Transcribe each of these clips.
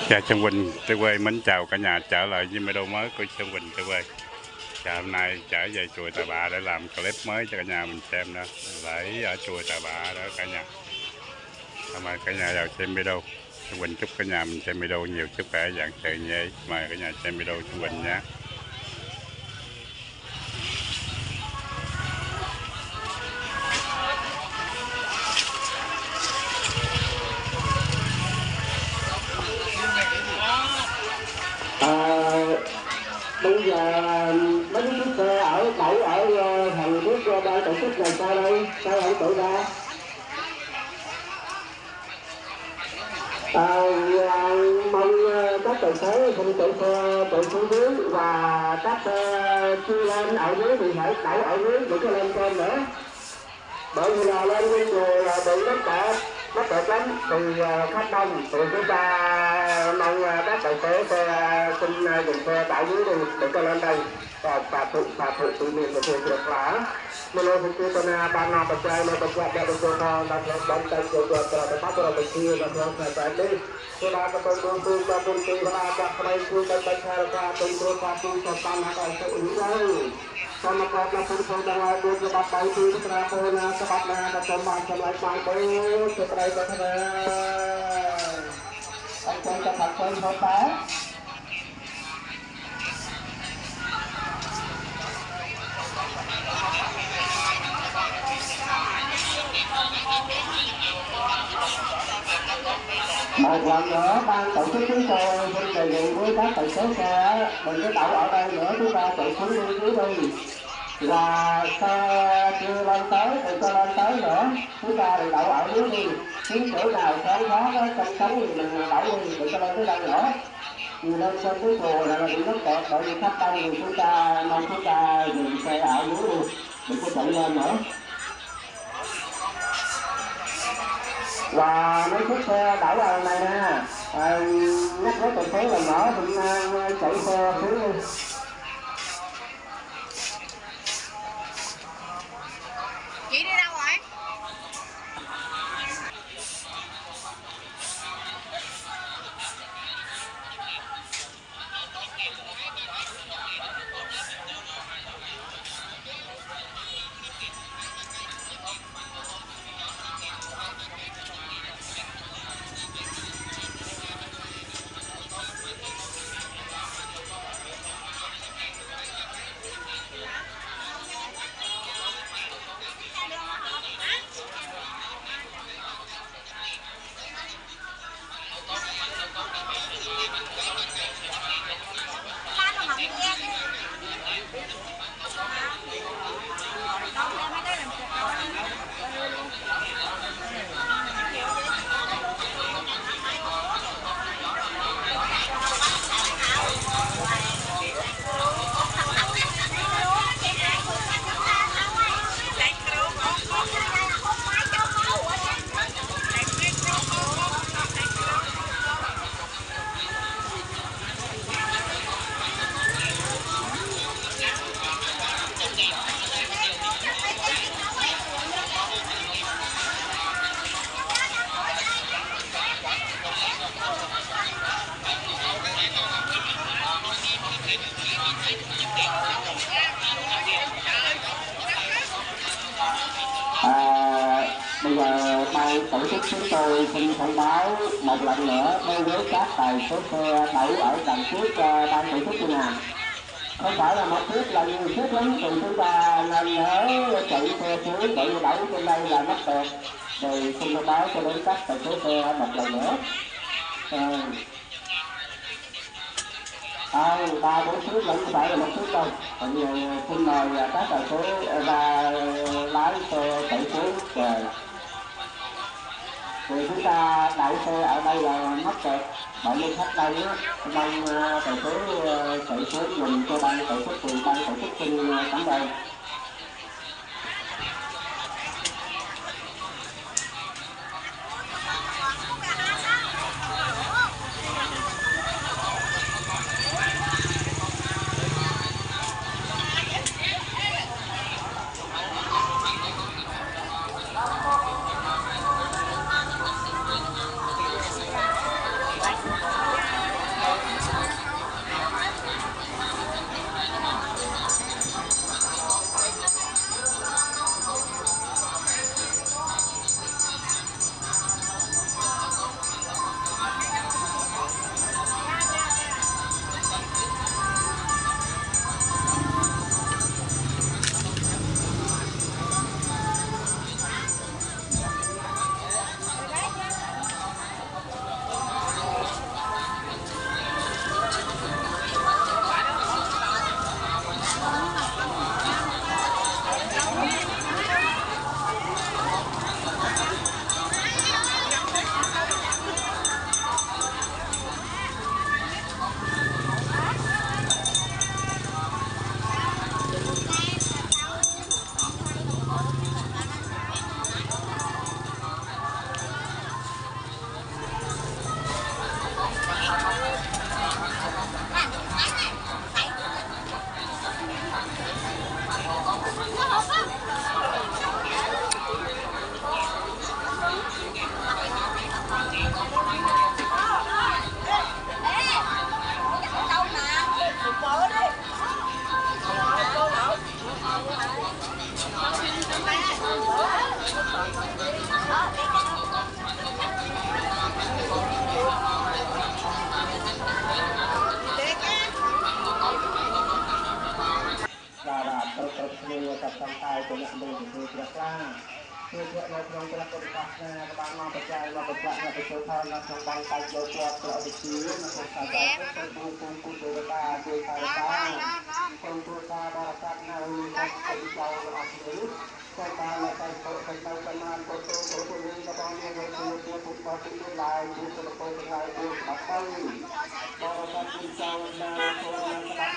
Chào Trần Quỳnh, tôi quê mến chào cả nhà trở lại với video mới của Trần Quỳnh tôi quê. Chào hôm nay trở về chùa Tà Bà để làm clip mới cho cả nhà mình xem nữa. Lễ ở chùa Tà Bà đó cả nhà. Mời cả nhà vào xem video. Trần Quỳnh chúc cả nhà mình xem video nhiều sức khỏe dạng sự nhé. Mời cả nhà xem video Trần Quỳnh nhé. Bây giờ mấy chiếc xe ở đậu ở thằng nước ban tổ chức này sao đây? Sao không tự ra? Mong các tài xế không chạy xe chạy xuống dưới và các xe chưa lên ở dưới thì phải đậu ở dưới để cho lên trên nữa. Bởi vì là lên trên chùa là bị nó kẹt lắm thì khách đông thì chúng ta mong các tài xế xe xin dừng xe tại dưới đi để cho lên đây và phụ tự nhiên được được là mình lên phía trên ban nào bật chơi nó bật quạt ra bật chơi nó đặt lên bàn tay của tôi bắt đầu bật chia là không phải phải đi tôi đã có tôi cho tôi và các bạn tôi đã bật chơi ra tôi cho tan hay sẽ ứng đây sama kata pun saudara itu sebab itu seterapnya sebabnya ada teman selain bangku setelah itu akan dapatkan kota một lần nữa ban tổ chức chúng tôi xin đề nghị với các tài xế xe đừng có đậu ở đây nữa, chúng ta chạy xuống đi dưới đi là xe chưa lên tới thì cho lên tới nữa, chúng ta đừng đậu ở dưới đi, kiếm chỗ nào sáng thoáng trong sống thì mình đậu đi để cho lên tới đây nữa. Vì lên trên cái chùa là bị nước kẹt bởi vì khách đông thì chúng ta mong chúng ta dừng xe ở dưới đi đừng có chạy lên nữa. Và mấy chiếc xe đậu ở này nè, nhắc với tài xế là mở thì chạy xe xuống đi. Chị đi đâu rồi? Bây giờ ban tổ chức chúng tôi xin thông báo một lần nữa đối với các tài xế xe đậu ở đằng trước ban tổ chức như nào. Không phải là một chiếc là nhiều chiếc lắm, thì chúng ta nên nhớ chạy xe xuống để đậu trên đây là mắc kẹt. Thì xin thông báo cho đến các tài xế xe một lần nữa. Ba bốn chiếc lẫn không phải là một chiếc đâu. Thì xin mời các tài xế ra lái xe chạy xuống rồi. Thì chúng ta đậu xe ở đây là mắc kẹt bởi vì khách đây á, mong tài xế chạy xuống dùng cho ban tổ chức thì ban tổ chức xin cảm ơn. คือเเราลงกระตุ้นปักนะบางมาปัจจัยเราปัจจัยเราไปโชว์ทางเราทำบางไปโดยตัวเราไปซื้อมาทำสายการเป็นบุญคุณกุศลตาโดยสายตาคนตัวตาบารักนาวีคนเป็นเจ้าเราถือสายตาเราไปโตไปโตประมาณโตโตโตตัวนี้เราต้องเรียนรู้ตัวถูกต้องถูกลายถูกตัวโตเป็นลายถูกปักไปบารักเป็นเจ้านาโตนา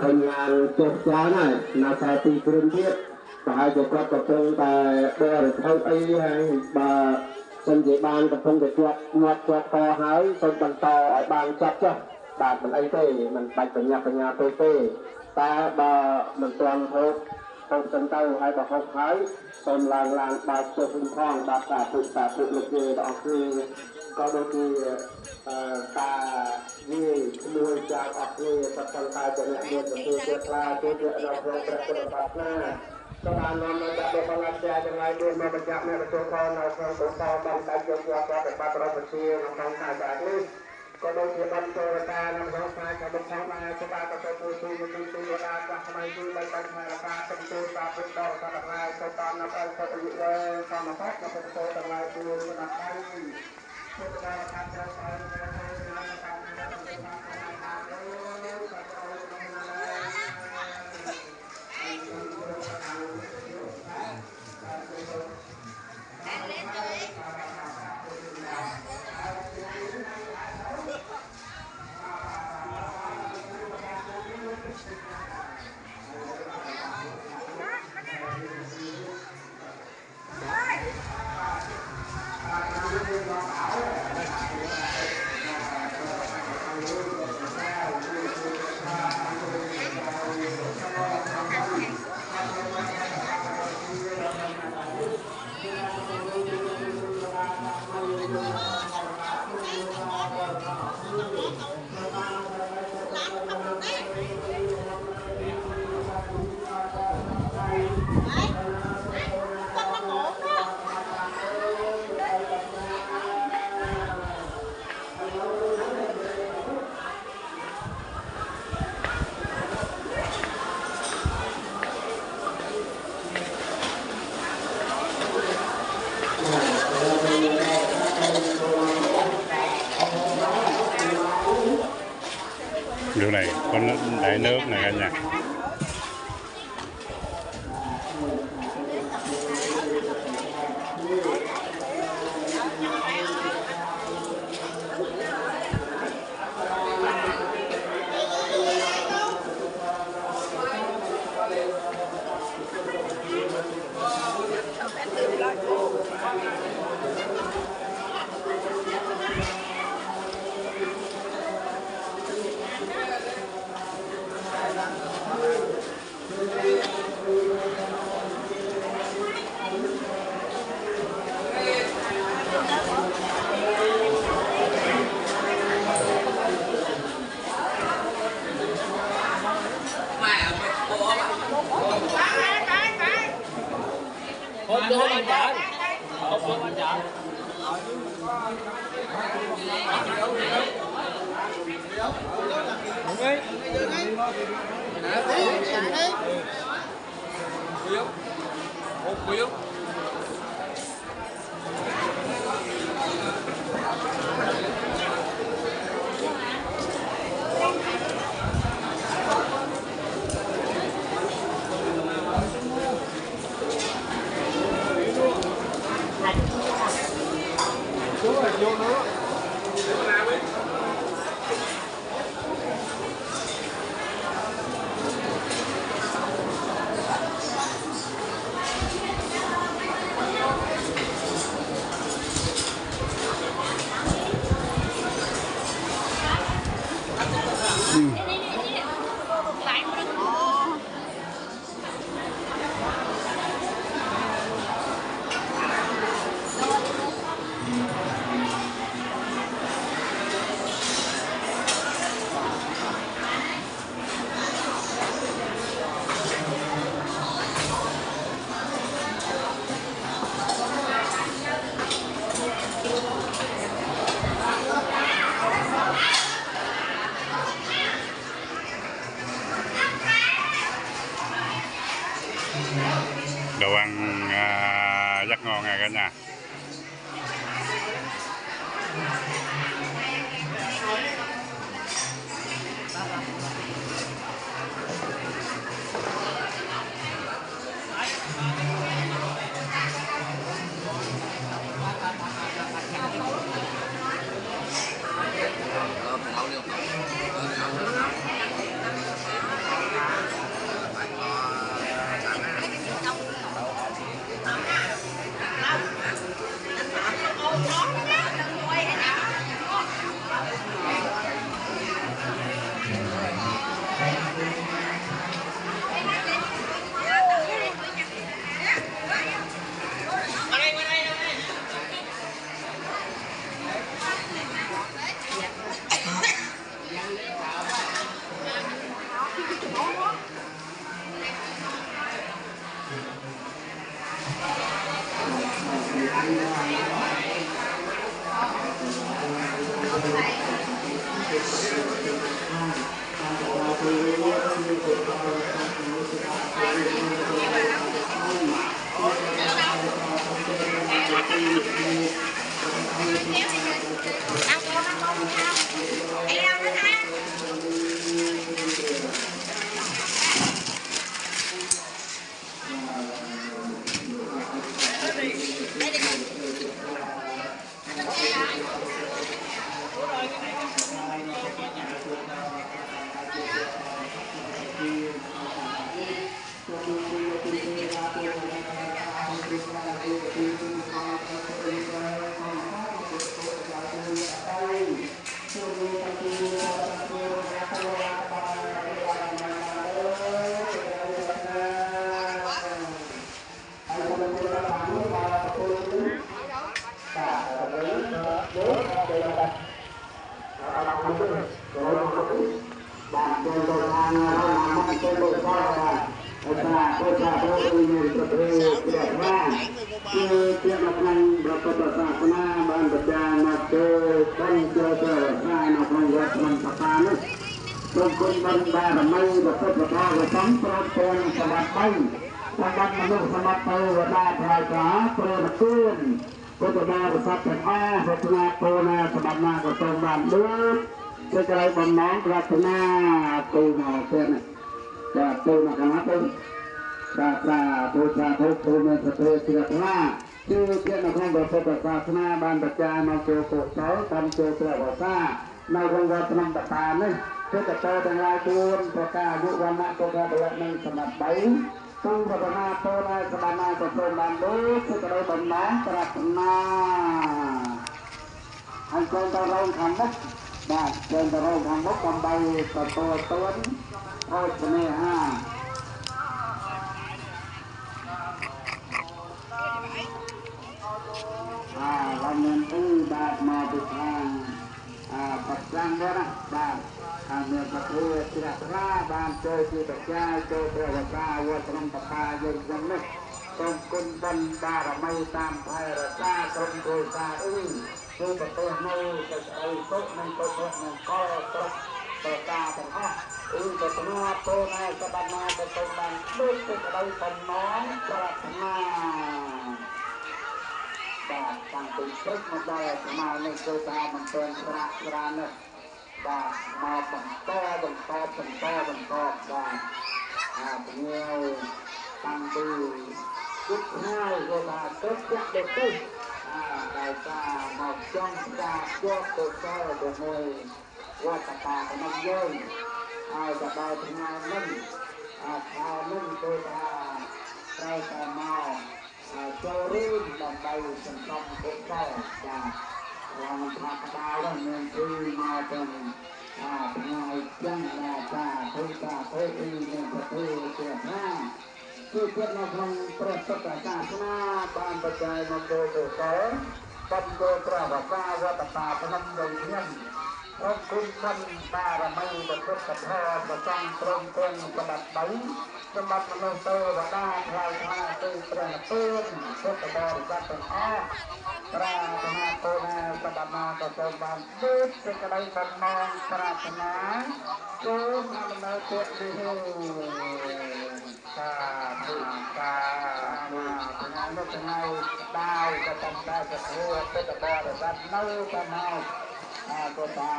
คนงานเจ็บจ้าหน่อยนาซาตีกรุงเทพแต่ให้จะกลับกับตรงแต่เบอร์เท่าไอ้ให้บาสัญญาบานกับตรงแต่ตัวงวดตัวต่อหายต้นบันต่อไอ้บางจับจ้ะบาดมันไอ้เต้มันไปปัญญาเต้แต่บามันตอนหกตรงสันเต้าให้กับหกหายต้นลางบาดตัวพึ่งท้องบาดตาพึ่งลูกเกดออกคือก็โดยที่ตายี่มวยจากออกนี่สัตว์ตาจะเนี่ยมวยจะตัวปลาตัวเราเราประกอบปักหน้าก็การนอนมาจากโลกลักษณ์จะไงด้วยมาบรรจับเนี่ยประตูคอนเราทำตัวต่อบางการเกี่ยวกับแบบปาประประชีเราทำการจากนี้ก็โดยที่บรรจุตานำเราการจะบรรจับมาสบายกับตัวผู้ที่มันเป็นตัวราจะทำไมที่บรรจับมาราคาเป็นตัวตาเป็นดอกตาลายตัวตานำเอาตัวอยู่เลยตามมาพักกับตัวตาลายตัวมันอะไรตัวตาทำอะไรđiều này con đáy nước này anh nhỉ. đồ ăn rất ngon nha cả nhà. ថ្ងៃចឹងណាចាធ្វើការធ្វើអីនឹងប្រទេសជាណាគឺចិត្តនៅក្នុងព្រះពុទ្ធសាសនាបានបច្ច័យមកចូលទៅដល់បំពេញព្រះវតាវត្តតាភ្នំដូចខ្ញុំអរគុណគុណបារមីពុទ្ធធម៌ប្រសង់ត្រង់ទាំងសម្បត្តិ3សម្បត្តិមនុស្សទេវតាថ្លៃថ្លាទេព្រះពុទ្ធពុទ្ធបរិស័ទទាំងអស់ប្រាថ្នាគោលសម្បត្តិណាក៏សូមបានដូចសេចក្តីបំណងប្រាថ្នាសូមអនុមោទនាសាធុសាថ្ងៃនោះថ្ងៃដាវក៏តំតែសធัวពុទ្ធបរិស័ទនៅតែមកក៏ថា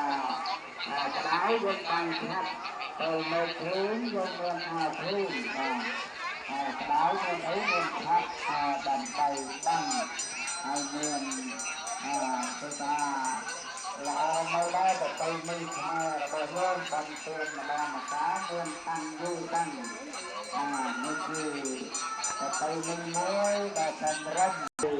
ក្តៅយើងបានស្ងាត់ទៅនៅគ្រូយើងមានអាគ្រូក្តៅយើងអីមានស្ងាត់ដើម្បីបានហើយមានគឺថាល្អនៅដែរទៅមីខ្មែររបស់យើងបានធ្វើម្ដងម្កាលមានតាំងយូរតាំងនេះគឺទៅមីមួយដែលសម្រាប់មកចូល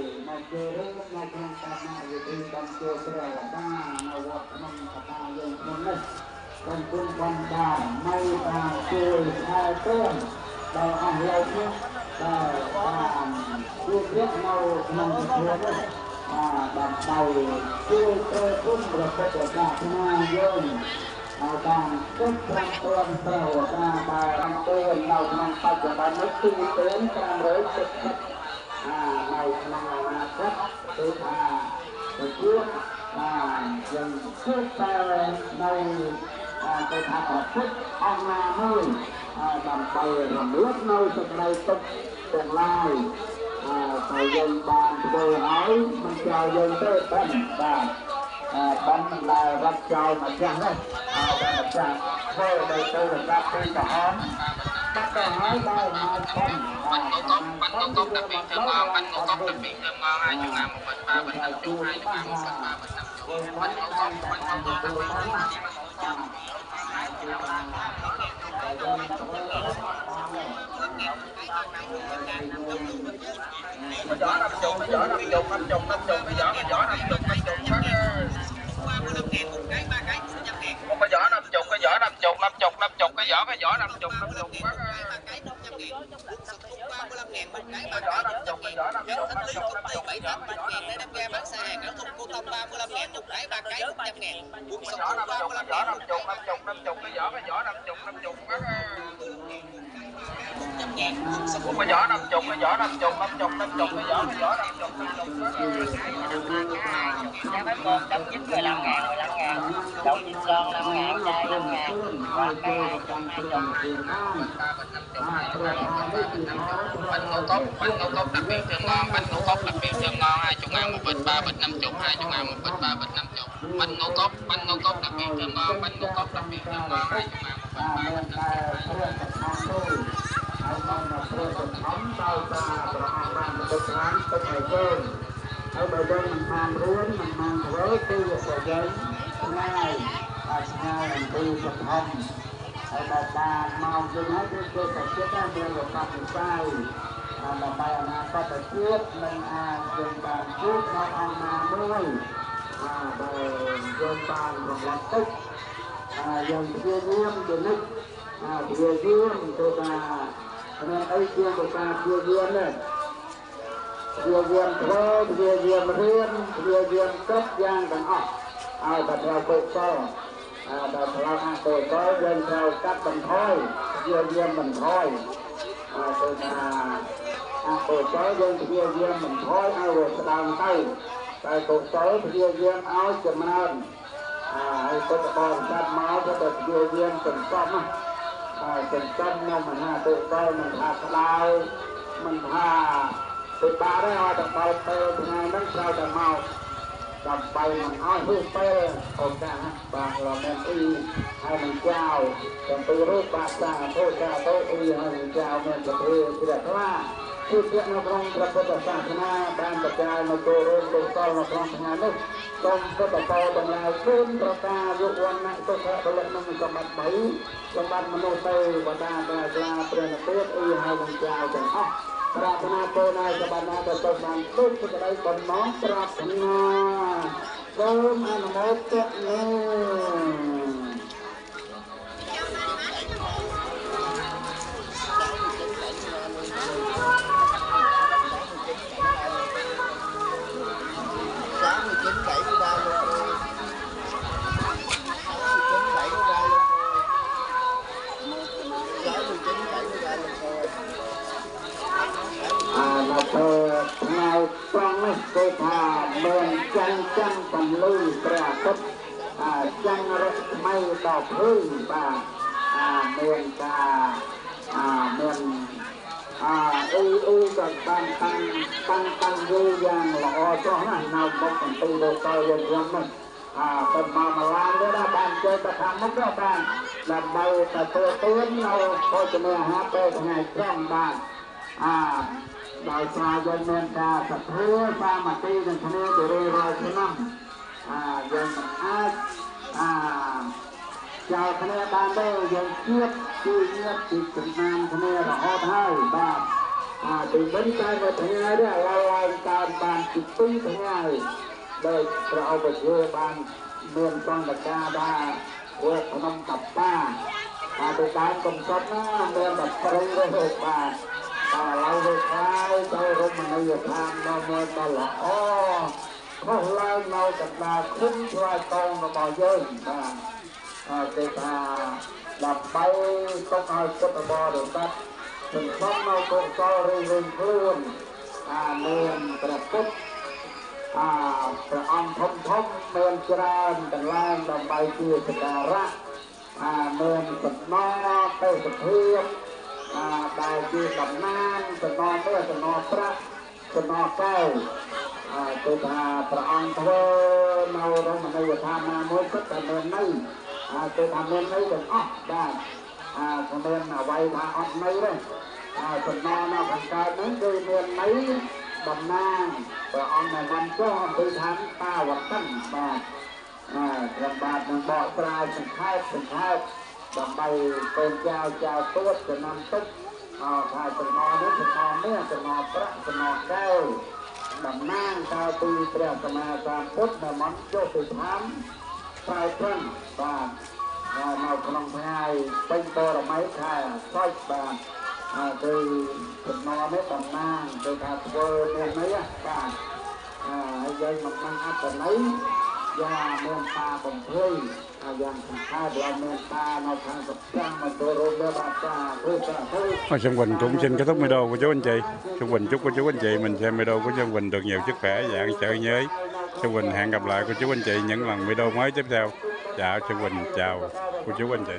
រឿងនៅក្នុងកម្មវិធីបានចូលព្រះវតានៅវត្តក្នុងកតាយើងក្នុងនេះបានគុណបានបាននៅតាមជួយខែព្រះដល់អស់លោកនេះដែលបានជួបរៀបនៅក្នុងព្រះនេះដើម្បីជួយព្រះគុណព្រះពុទ្ធសាសនាយើងតាមគុណព្រះព្រះវតាដែលបានទៅនៅក្នុងបច្ចុប្បន្ននេះគឺเป็น570នៅក្នុងអនាគតគឺថាទៅជួបយើងជួបតែនៅទៅថាប្រពុតអង្គណាមួយដើម្បីរំលឹកនៅសេចក្តីទុក្ខទាំងឡាយតែយើងបានធ្វើហើយមិនចោលយើងទេបានបានដែលរត់ចោលមកចាស់នេះបានម្ចាស់ធ្វើទៅទៅដល់ពីក្រហមបាត់ទៅហើយដល់មកផងបានទៅដល់ពីទៅមកបានទៅដល់ពីទៅមកហើយជំនាមកបាត់បានទៅហើយជំនាមកបាត់បានទៅgió nằm chục gió nằm chục nằm chục nằm chục gió nằm chục nằm chục qua 15.000 một cái 3 cái 500.000 một cái giỏ nằm chục cái giỏ nằm chục cái giỏ nằm chục bác ơi cái giỏ nằm chục qua 15.000 một cái 3 cái nếu thích lý công ty 7 8 3 ngàn để đem ra bán xe hàng nếu không cô tông 35.000 một cái 3 cái 100.000 buông sông qua 15.000 cái giỏ nằm chục cái giỏ nằm chục bác ơi 100.000 một cái giỏ nằm chục cái giỏ nằm chục cái giỏ nằm chục Giá bếp con đóng chín 15.000 đóng chín con 5.000 chai 5.000 còn cái 220 bánh ngũ cốc đặc biệt thơm ngon bánh ngũ cốc đặc biệt thơm ngon 20.000 một bịch 3 bịch 50 20.000 một bịch 3 bịch 50 bánh ngũ cốc đặc biệt thơm ngon bánh ngũ cốc đặc biệt thơm ngon 20.000 một bịch 3 bịch 50ហើយមកព្រះសង្ឃដោយសារព្រះអង្គបានប្រកាសទុកឲ្យយើងហើយបើយើងមិនបានរៀនមិនបានធ្វើគឺប្រយោជន៍ឆ្ងាយអំពីសង្ឃហើយបើបានមកយើងហើយគឺទៅចិត្តមានរបបវិស័យដើម្បីអនាគតជាតិនឹងអាចយើងបានជួបនៅអង្គណាមួយបើយើងបានរំលឹកទុកយើងព្យាយាមទៅនេះព្យាយាមទៅថាnên ấy chưa được ta chưa duyên này chưa duyên thôi chưa duyên riêng chưa duyên cấp giang bằng học và theo cột sau và theo hàng cột có duyên theo các bằng thôi chưa duyên bằng thôi từ là cột có duyên chưa duyên bằng thôi rồi sẽ đào tay tại cột số chưa duyên áo chùm hơn hay có còn sát máu có được chưa duyên từng xongเป็นต้นนมมันตัวโตมันหาสลายมันหาติดบาได้เอาแต่เบาเตะยังไงนั่งเราแต่เมาดับไปมันอ้อยพื้นเตะโอ้จ้าบางเราแม่ตีให้มันเจ้าแต่ตัวรูปปากจ้าโตจ้าโตตีให้มันเจ้าแม่จะเทที่แบบว่าที่เจ้าในกรงพระพุทธศาสนาการกระจายมาตัวรูปตัวโตในกรงงานนี้ตรงก็แต่โตตรงไหนขึ้นประกาศยุวันนั้นก็แค่ผลิตมันกำลังไปสมบัติมโนเตวตาตาตาเปลี่ยนเพื่อให้มันเจ้าจังอ่ะปราถนาโตนายสมบัตินาแต่ตมันลุกจะได้บนน้องปราถนาโสมอนุโมทนา ไม่ดอกพึ่งบ้างเมืองกาเมืองกับตั้งยูอย่างหล่อจ้องนั่นเราบอกกันตีโดยตรงยังมันเป็นมาลานด้วยนะบ้านเจอประทำมันก็บ้านลำใบแต่ตัวตื้นเราพอจะเมื่อหาไปทางไหนแจ้งบ้านดาวชายยันเมืองกาสัตว์เพื่อฟ้ามาตีกันทะเลจะเรียรอยชนะยังเจ้าคณะบ้านได้ยังเทียบที่เงียบติดกับนามคณะเราอดให้บ้านถึงเป็นการมาทำงานเนี่ยเราลายการบ้านติดปีทำงานเลยเราเอาไปเชื่อบ้านเมืองต้องตะกาบ้าเวทพนมกับป้าไปการกรมสดนะเมืองแบบปรุงระเบิดบ้านเราไปขายใจร่มในทางเราเมืองตลอดเขาไล่เรากับนาคุ้มช่วยตรงเราบ่เยอะบ้านเจ้าดับไปต้องเอากระบอกเดือดถึงต้องเอากระบอกเร่งคลื่นเมืองกระปุกพระองค์ทมเมืองจราญกันล่างดับไปเกี่ยวกับระเมืองสนอเต้สะเทียบได้เกี่ยวกับนางสนอเมื่อสนอพระสนอเก้าตัวพระองค์เทวเราเราในยธานาโมกุตเมืองนี้ตัวทำเมืองนี้เป็นอ๊อกได้เมืองไว้ทาอ๊อกนี้เลยสนอเราขันการนั้นโดยเมืองนี้ดำนางพระองค์ในวันก็คือทางป้าวัดตั้งมาลำบากมันบ่อปลายเป็นข้าวดำใบเป็นเจ้าตัวจะนำตุ๊กถ่ายเป็นนอนี้เป็นนอเมื่อเป็นนอพระเป็นนอแก้วดำนางชาวตีเปรียบสมาสามพุทธในมันโยติธรรมชายเพิ่งบ้านเราขนมไทยเป็นตัวไม้ไทยสร้อยบ้านคือเป็นนอไม่ดำนางโดยการเวอร์เมืองนี้บ้านยังมันอาจจะไหนยาเมืองตาบนพื้นยังทางข้าวเราเมืองตาเราทางกับจ้างมาตัวโรเบอร์บาตาเพื่อXung quanh cũng xin kết thúc video của chú anh chị. Xung quanh chúc của chú anh chị mình xem video của chú Quỳnh được nhiều sức khỏe và ăn chơi nhớ. Xung quanh hẹn gặp lại của chú anh chị những lần video mới tiếp theo. Chào Xung quanh, chào của chú anh chị.